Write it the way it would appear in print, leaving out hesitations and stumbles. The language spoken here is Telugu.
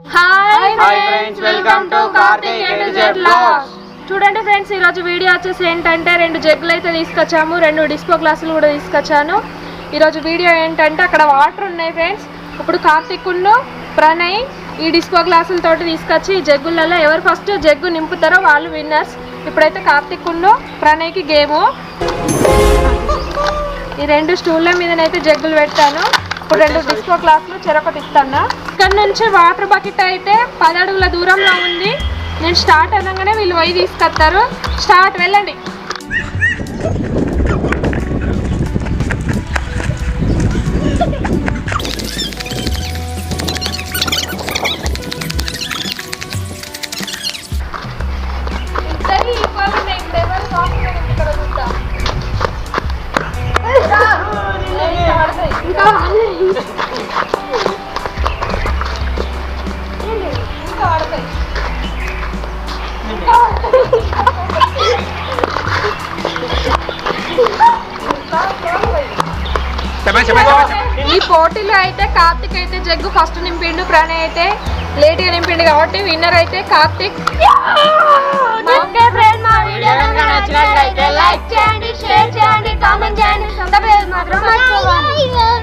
Hi friends, welcome to Karthik A to Z vlogs. చూడండి ఫ్రెండ్స్, ఈ రోజు వీడియో వచ్చేసి ఏంటంటే 2 జగ్గులు అయితే తీసుకొచ్చాము, 2 డిస్పో గ్లాసులు కూడా తీసుకొచ్చాను. ఈ రోజు వీడియో ఏంటంటే అక్కడ వాటర్ ఉన్నాయి ఫ్రెండ్స్. ఇప్పుడు కార్తిక్ ఉన్ను ప్రణయ్ ఈ డిస్పో గ్లాసులతోటి తీసుకొచ్చి ఈ జగ్గులలో ఎవరు ఫస్ట్ జగ్గు నింపుతారో వాళ్ళు విన్నర్స్. ఇప్పుడైతే కార్తిక్ ఉన్ను ప్రణయ్కి గేము. ఈ 2 స్టూళ్ళ మీదనైతే జగ్గులు పెట్టాను. ఇప్పుడు 2 డిస్పో గ్లాసులు చెరొకటి ఇస్తాను. ఇక్కడ నుంచి వాటర్ బకెట్ అయితే 10 అడుగుల దూరంలో ఉంది. నేను స్టార్ట్ అనగానే వీళ్ళు పోయి తీసుకొస్తారు. స్టార్ట్, వెళ్ళండి. ఈ పోటీలో అయితే కార్తిక్ అయితే జగ్గు ఫస్ట్ నింపిండు, ప్రణయ్ అయితే లేట్ గా నింపిండు కాబట్టి విన్నర్ అయితే కార్తిక్. ఓకే,